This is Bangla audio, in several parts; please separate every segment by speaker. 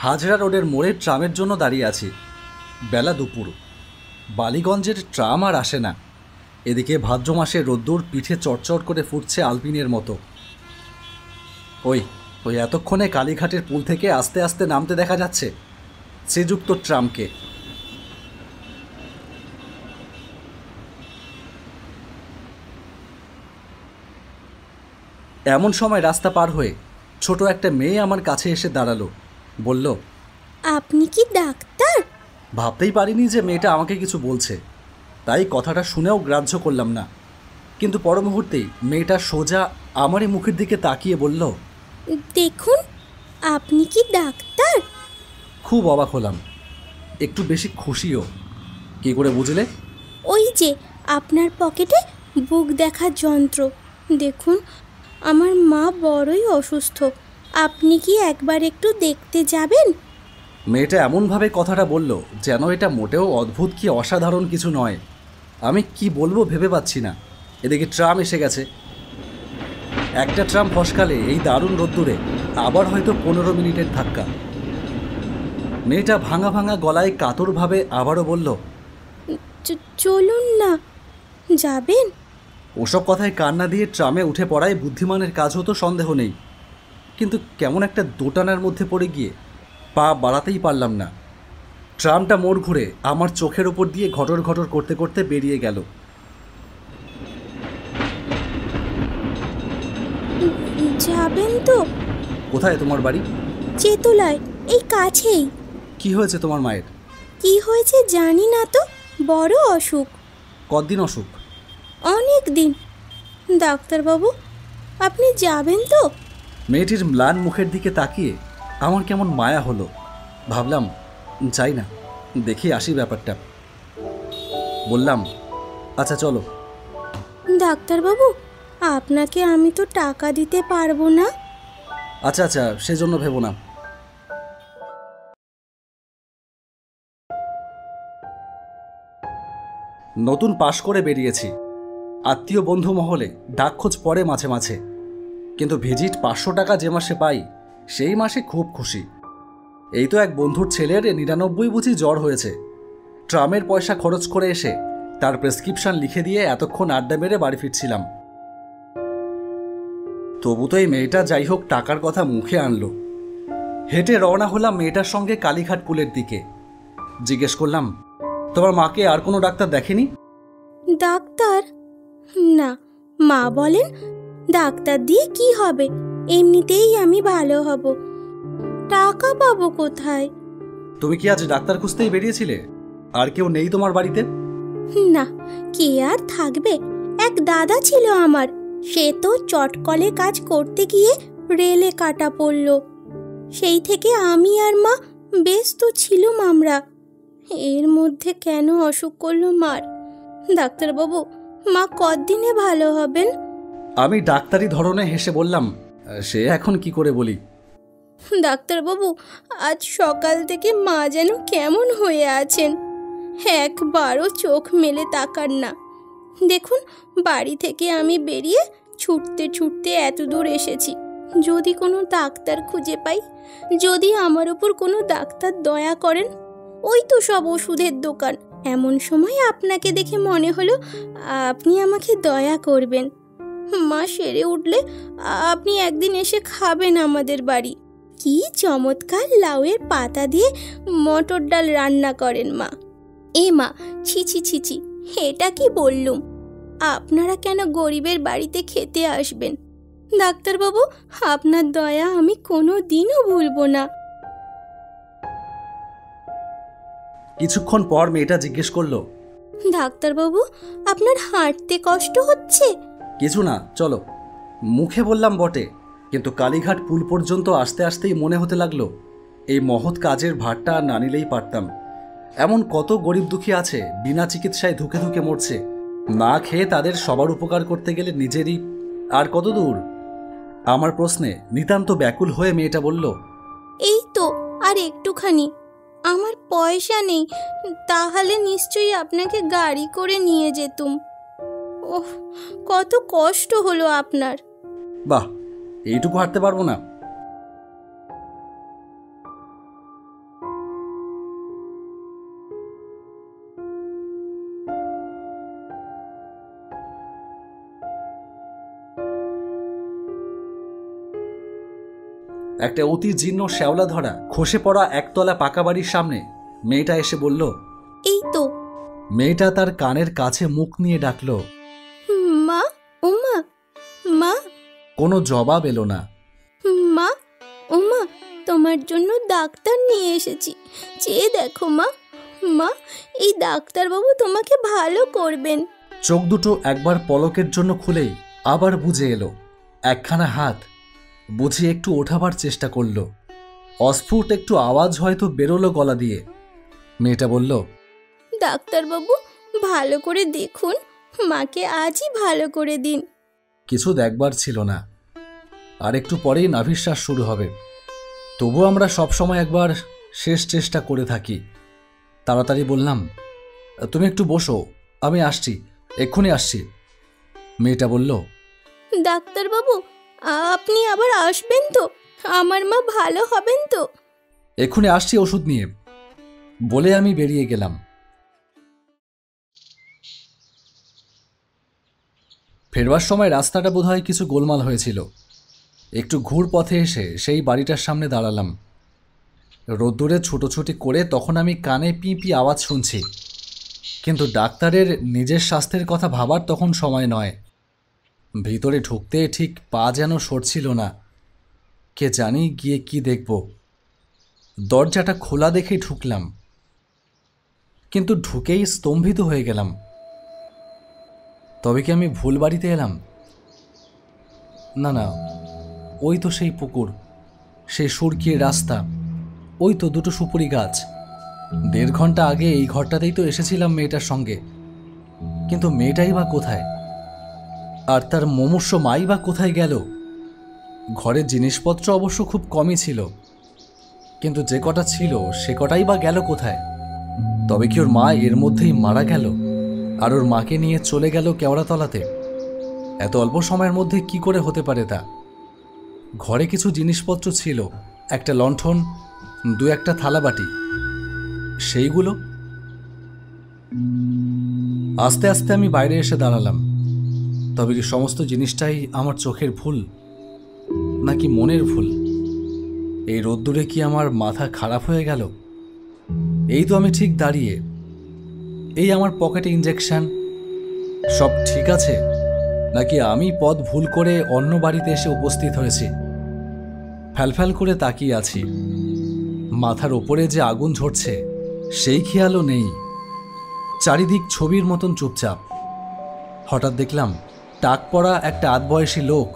Speaker 1: হাজরা রোডের মোড়ে ট্রামের জন্য দাঁড়িয়ে আছি। বেলা দুপুর, বালিগঞ্জের ট্রাম আর আসে না। এদিকে ভাদ্র মাসে রোদ্দুর পিঠে চটচট করে ফুটছে আলপিনের মতো। ওই ওই এতক্ষণে কালীঘাটের পুল থেকে আস্তে আস্তে নামতে দেখা যাচ্ছে শ্রীযুক্ত ট্রামকে। এমন সময় রাস্তা পার হয়ে ছোট একটা মেয়ে আমার কাছে এসে দাঁড়ালো, বলল,
Speaker 2: আপনি কি ডাক্তার?
Speaker 1: ভাবতেই পারিনি যে মেয়েটা আমাকে কিছু বলছে, তাই কথাটা শুনেও গ্রাহ্য করলাম না। কিন্তু পর মুহূর্তেই মেয়েটা সোজা আমারই মুখের দিকে তাকিয়ে বলল,
Speaker 2: দেখুন, আপনি কি ডাক্তার?
Speaker 1: খুব অবাক হলাম, একটু বেশি খুশিও। কী করে বুঝলে?
Speaker 2: ওই যে আপনার পকেটে বুক দেখার যন্ত্র, দেখুন আমার মা বড়ই অসুস্থ, আপনি কি একবার একটু দেখতে যাবেন?
Speaker 1: মেয়েটা এমনভাবে কথাটা বলল যেন এটা মোটেও অদ্ভুত কি অসাধারণ কিছু নয়। আমি কি বলবো ভেবে পাচ্ছি না। এদিকে ট্রাম এসে গেছে। একটা ট্রাম ফসকালে এই দারুণ রোদ্দুরে আবার হয়তো 15 মিনিটের ধাক্কা। মেয়েটা ভাঙা ভাঙা গলায় কাতরভাবে আবারও বলল,
Speaker 2: চলুন না, যাবেন?
Speaker 1: ওসব কথায় কান্না দিয়ে ট্রামে উঠে পড়ায় বুদ্ধিমানের কাজ হতো, সন্দেহ নেই। কিন্তু কেমন একটা দোটানার মধ্যে পড়ে গিয়ে পা বাড়াতেই পারলাম না। ট্রামটা মোড় ঘুরে আমার চোখের ওপর দিয়ে ঘটর ঘটর করতে করতে বেরিয়ে গেল।
Speaker 2: যাবেন তো?
Speaker 1: কোথায় তোমার বাড়ি?
Speaker 2: চেতলায়, এই কাছেই।
Speaker 1: কি হয়েছে তোমার মায়ের?
Speaker 2: কি হয়েছে জানি না তো, বড় অসুখ।
Speaker 1: কতদিন অসুখ?
Speaker 2: অনেক দিন। ডাক্তারবাবু, আপনি যাবেন তো?
Speaker 1: মেয়েটির ম্লান মুখের দিকে তাকিয়ে আমার কেমন মায়া হলো। ভাবলাম যাই না, দেখি আসি ব্যাপারটা। বললাম, আচ্ছা চলো।
Speaker 2: ডাক্তারবাবু, আপনাকে আমি তো টাকা দিতে পারবো না।
Speaker 1: আচ্ছা আচ্ছা, সেজন্য ভেবো না। নতুন পাশ করে বেরিয়েছি। আত্মীয় বন্ধু মহলে ডাকখোঁজ পড়ে মাঝে মাঝে, কিন্তু ভিজিট 500 টাকা যে মাসে পাই সেই মাসে খুব খুশি। এই তো এক বন্ধুর ছেলের 99 বুঝি জ্বর হয়েছে। ট্রামের পয়সা খরচ করে এসে তার প্রেসক্রিপশন লিখে দিয়ে এতক্ষণ আড্ডা মেরে বাড়ি ফিরছিলাম। তবু তো এই মেয়েটা যাই হোক টাকার কথা মুখে আনলো। হেঁটে রওনা হলাম মেয়েটার সঙ্গে কালীঘাট পুলের দিকে। জিজ্ঞেস করলাম, তোমার মাকে আর কোনো ডাক্তার দেখেনি?
Speaker 2: ডাক্তার? না, মা বলেন ডাক্তার দিয়ে কি হবে, এমনিতেই আমি ভালো হব, টাকা পাবো কোথায়?
Speaker 1: তুমি কি আজ ডাক্তার খুঁজতেই বেরিয়েছিলে? আর কেউ নেই তোমার বাড়িতে?
Speaker 2: না, কে আর থাকবে, এক দাদা ছিল আমার, সে তো চটকলে কাজ করতে গিয়ে রেলে কাটা পড়ল। সেই থেকে আমি আর মা ব্যস্ত ছিলুম আমরা। এর মধ্যে কেন অসুখ করলো মার? ডাক্তারবাবু, মা কতদিনে ভালো হবেন?
Speaker 1: আমি ডাক্তারি ধরনে হেসে বললাম, সে এখন কি করে বলি।
Speaker 2: ডাক্তারবাবু, আজ সকাল থেকে মা যেন কেমন হয়ে আছেন, একবারও চোখ মেলে তাকান না। দেখুন, বাড়ি থেকে আমি বেরিয়ে ছুটতে ছুটতে এত দূর এসেছি, যদি কোনো ডাক্তার খুঁজে পাই, যদি আমার ওপর কোনো ডাক্তার দয়া করেন। ওই তো সব ওষুধের দোকান। এমন সময় আপনাকে দেখে মনে হলো আপনি আমাকে দয়া করবেন। মা সেরে উঠলে আপনি একদিন এসে খাবেন আমাদের বাড়ি। কি চমৎকার লাউয়ের পাতা দিয়ে মটর ডাল রান্না করেন মা। এ মা, ছি ছি ছি ছি, এটা কি বললুম? আপনারা কেন গরিবের বাড়িতে খেতে আসবেন? ডাক্তারবাবু, আপনার দয়া আমি কোনো দিনও ভুলবো না।
Speaker 1: কিছুক্ষণ পর মেয়েটা জিজ্ঞেস করলো,
Speaker 2: ডাক্তারবাবু, আপনার হাঁটতে কষ্ট হচ্ছে?
Speaker 1: কিছু না, চলো। মুখে বললাম বটে, কিন্তু কালীঘাট পুল পর্যন্ত আসতে আসতেই মনে হতে লাগলো এই মহৎ কাজের ভারটা আর না নিলেই পারতাম। এমন কত গরিব দুঃখী আছে বিনা চিকিৎসায় ধুকে ধুকে মরছে, না খেয়ে তাদের সবার উপকার করতে গেলে নিজেরই আর কত দূর। আমার প্রশ্নে নিতান্ত ব্যাকুল হয়ে মেয়েটা বলল,
Speaker 2: এই তো আর একটুখানি, আমার পয়সা নেই, তাহলে নিশ্চয়ই আপনাকে গাড়ি করে নিয়ে যেতুম। ওহ, কত কষ্ট হলো আপনার।
Speaker 1: বাহ, এইটুকু হাঁটতে পারবো না? একটা অতি জীর্ণ শ্যাওলা ধরা খসে পড়া একতলা পাকা বাড়ির সামনে মেয়েটা এসে বলল,
Speaker 2: এই তো।
Speaker 1: মেয়েটা তার কানের কাছে মুখ নিয়ে ডাকল,
Speaker 2: মা, ওমা, মা।
Speaker 1: কোনো জবাব এলো না।
Speaker 2: মা, ওমা, তোমার জন্য ডাক্তার নিয়ে এসেছি, চেয়ে দেখো মা। মা, এই ডাক্তারবাবু তোমাকে ভালো করবেন।
Speaker 1: চোখ দুটো একবার পলকের জন্য খুলেই আবার বুজে এলো। একখানা হাত বুঝে একটু ওঠাবার চেষ্টা করল। অস্ফুট একটু আওয়াজ হয়তো বেরোলো গলা দিয়ে। মেয়েটা বলল,
Speaker 2: ডাক্তারবাবু ভালো করে দেখুন, মাকে আজই ভালো করে দিন।
Speaker 1: কিছু দেখবার ছিল না, আর একটু পরেই নাভিশ্বাস শুরু হবে। তবু আমরা সবসময় একবার শেষ চেষ্টা করে থাকি। তাড়াতাড়ি বললাম, তুমি একটু বসো, আমি আসছি, এক্ষুনি আসছি। মেয়েটা বলল,
Speaker 2: ডাক্তারবাবু আপনি আবার আসবেন তো? আমার মা ভালো হবেন তো?
Speaker 1: এক্ষুনি আসছি ওষুধ নিয়ে, বলে আমি বেরিয়ে গেলাম। ফেরবার সময় রাস্তাটা বোধহয় কিছু গোলমাল হয়েছিল। একটু ঘুর পথে এসে সেই বাড়িটার সামনে দাঁড়ালাম। রোদ্দুরে ছুটোছুটি করে তখন আমি কানে পি পি আওয়াজ শুনছি, কিন্তু ডাক্তারের নিজের স্বাস্থ্যের কথা ভাবার তখন সময় নয়। ভিতরে ঢুকতে ঠিক পা যেন সরছিল না। কে জানি গিয়ে কি দেখব। দরজাটা খোলা দেখেই ঢুকলাম, কিন্তু ঢুকেই স্তম্ভিত হয়ে গেলাম। তবে কি আমি ভুল বাড়িতে এলাম? না না, ওই তো সেই পুকুর, সেই সুরকির রাস্তা, ওই তো দুটো সুপুরি গাছ। 1.5 ঘন্টা আগে এই ঘরটাতেই তো এসেছিলাম মেয়েটার সঙ্গে। কিন্তু মেয়েটাই বা কোথায়? আর তার মুমূর্ষ মাই বা কোথায় গেল? ঘরের জিনিসপত্র অবশ্য খুব কমই ছিল, কিন্তু যে কটা ছিল সে কটাই বা গেল কোথায়? তবে কি ওর মা এর মধ্যেই মারা গেল আর ওর মাকে নিয়ে চলে গেল কেওড়াতলাতে? এত অল্প সময়ের মধ্যে কি করে হতে পারে তা? ঘরে কিছু জিনিসপত্র ছিল, একটা লণ্ঠন, 2-1টা থালাবাটি, সেইগুলো। আস্তে আস্তে আমি বাইরে এসে দাঁড়ালাম। তবে কি সমস্ত জিনিসটাই আমার চোখের ভুল, নাকি মনের ভুল? এই রোদ্দুরে কি আমার মাথা খারাপ হয়ে গেল? এই তো আমি ঠিক দাঁড়িয়ে, এই আমার পকেটে ইঞ্জেকশন, সব ঠিক আছে, নাকি আমি পথ ভুল করে অন্য বাড়িতে এসে উপস্থিত হয়েছি? ফ্যালফ্যাল করে তাকিয়ে আছি। মাথার ওপরে যে আগুন ঝরছে সেই খেয়ালও নেই। চারিদিক ছবির মতন চুপচাপ। হঠাৎ দেখলাম টাক পড়া একটা আধবয়সী লোক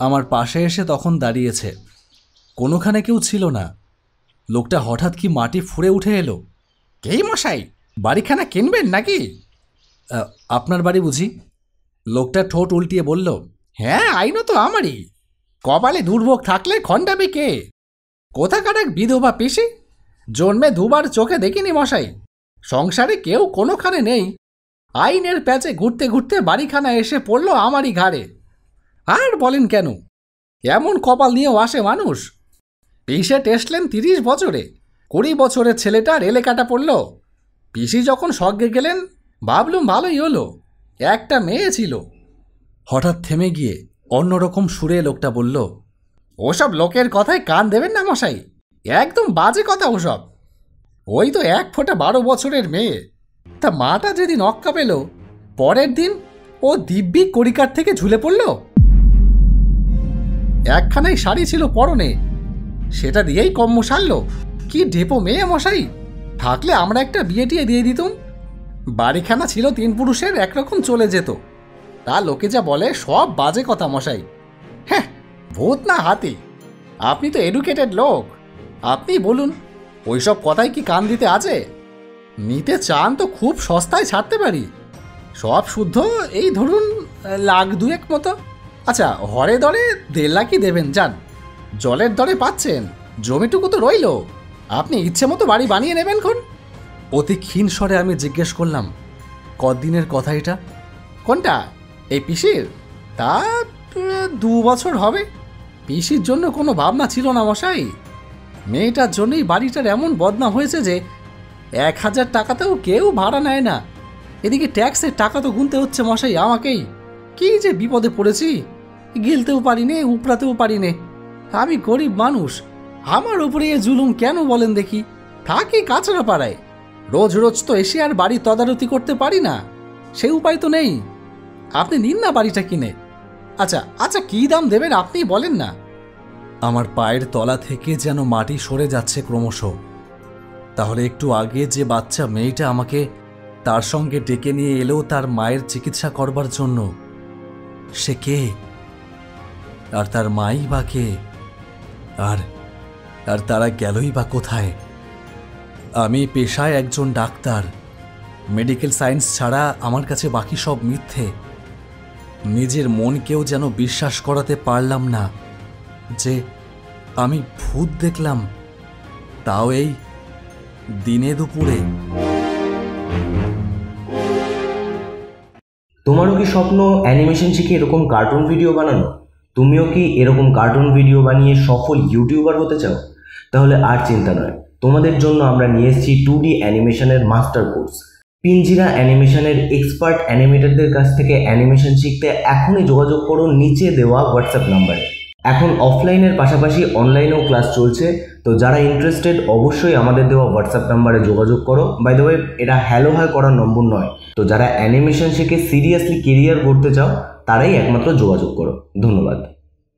Speaker 1: আমার পাশে এসে তখন দাঁড়িয়েছে। কোনোখানে কেউ ছিল না। লোকটা হঠাৎ কি মাটি ফুঁড়ে উঠে এলো।
Speaker 3: কেই মশাই, বাড়িখানা কিনবেন নাকি?
Speaker 1: আপনার বাড়ি বুঝি? লোকটা ঠোঁট উল্টিয়ে বলল,
Speaker 3: হ্যাঁ, আইনও তো আমারই। কপালে দুর্ভোগ থাকলে খণ্ডাবে কে? কোথাকার এক বিধবা পিসি, জন্মে 2বার চোখে দেখিনি মশাই। সংসারে কেউ কোনোখানে নেই। আইনের প্যাচে ঘুরতে ঘুরতে বাড়িখানা এসে পড়ল আমারই ঘাড়ে। আর বলেন কেন, এমন কপাল নিয়েও আসে মানুষ। পিসে টেসলেন 30 বছরে, 20 বছরের ছেলেটা রেলে কাটা পড়ল। পিসি যখন স্বর্গে গেলেন ভাবলুম ভালোই হলো, একটা মেয়ে ছিল।
Speaker 1: হঠাৎ থেমে গিয়ে অন্যরকম সুরে লোকটা বলল,
Speaker 3: ওসব লোকের কথায় কান দেবেন না মশাই, একদম বাজে কথা ওসব। ওই তো 1 ফোঁটা 12 বছরের মেয়ে। তা মাটা যেদিন অক্কা পেল, পরের দিন ও দিব্যি কড়িকার থেকে ঝুলে পড়ল। একখানাই শাড়ি ছিল পরনে, সেটা দিয়েই কম্ম সারল। কি ডেপো মেয়ে মশাই, থাকলে আমরা একটা বিয়ে টিয়ে দিয়ে দিতুম। বাড়িখানা ছিল 3 পুরুষের, একরকম চলে যেত। তা লোকে যা বলে সব বাজে কথা মশাই। হ্যাঁ, ভূত না হাতি? আপনি তো এডুকেটেড লোক, আপনি বলুন, ওইসব কথায় কি কান দিতে আছে? নিতে চান তো খুব সস্তায় ছাড়তে পারি। সব শুদ্ধ, এই ধরুন 1,2,000 মতো। আচ্ছা, হরে দরে 1.5 লাখই দেবেন যান। জলের দরে পাচ্ছেন, জমিটুকু তো রইল। আপনি ইচ্ছে মতো বাড়ি বানিয়ে নেবেন খন।
Speaker 1: অতি ক্ষীণ স্বরে আমি জিজ্ঞেস করলাম, কদিনের কথা এটা?
Speaker 3: কোনটা? এই পিসির? তা 2 বছর হবে। পিসির জন্য কোনো ভাবনা ছিল না মশাই। মেয়েটার জন্যই বাড়িটার এমন বদনাম হয়েছে যে 1,000 টাকাতেও কেউ ভাড়া নেয় না। এদিকে ট্যাক্সের টাকা তো গুনতে হচ্ছে মশাই আমাকেই। কি যে বিপদে পড়েছি, গিলতেও পারি নে, উপড়াতেও পারি নে। আমি গরিব মানুষ, আমার উপরে এ জুলুম কেন বলেন দেখি? থাকি কাছড়া পাড়ায়, রোজ রোজ তো এসে আর বাড়ি তদারতি করতে পারি না, সে উপায় তো নেই। আপনি নিন না বাড়িটা কিনে। আচ্ছা আচ্ছা, কি দাম দেবেন আপনি বলেন না।
Speaker 1: আমার পায়ের তলা থেকে যেন মাটি সরে যাচ্ছে ক্রমশ। তাহলে একটু আগে যে বাচ্চা মেয়েটা আমাকে তার সঙ্গে ডেকে নিয়ে এলো তার মায়ের চিকিৎসা করবার জন্য, সে কে? আর তার মাই বা কে? আর আর তারা গেলই বা কোথায়? আমি পেশায় একজন ডাক্তার, মেডিকেল সায়েন্স ছাড়া আমার কাছে বাকি সব মিথ্যে। নিজের মনকেও যেন বিশ্বাস করাতে পারলাম না যে আমি ভূত দেখলাম, তাও এই দিনে দুপুরে।
Speaker 4: তোমারও কি স্বপ্ন অ্যানিমেশন শিখে এরকম কার্টুন ভিডিও বানানো? তুমিও কি এরকম কার্টুন ভিডিও বানিয়ে সফল ইউটিউবার হতে চাও? তাহলে আর চিন্তা নয়, তোমাদের জন্য আমরা নিয়ে এসেছি 2D অ্যানিমেশনের মাস্টার কোর্স। পিঞ্জিরা অ্যানিমেশনের এক্সপার্ট অ্যানিমেটরদের কাছ থেকে অ্যানিমেশন শিখতে এখনই যোগাযোগ করো নিচে দেওয়া হোয়াটসঅ্যাপ নাম্বারে। এখন অফলাইনের পাশাপাশি অনলাইনেও ক্লাস চলছে, তো যারা ইন্টারেস্টেড অবশ্যই আমাদের দেওয়া হোয়াটসঅ্যাপ নাম্বারে যোগাযোগ করো। বাই দ্য ওয়ে, এটা হ্যালো হাই করার নম্বর নয়। তো যারা অ্যানিমেশন শিখে সিরিয়াসলি কেরিয়ার গড়তে চাও তারাই একমাত্র যোগাযোগ করো। ধন্যবাদ।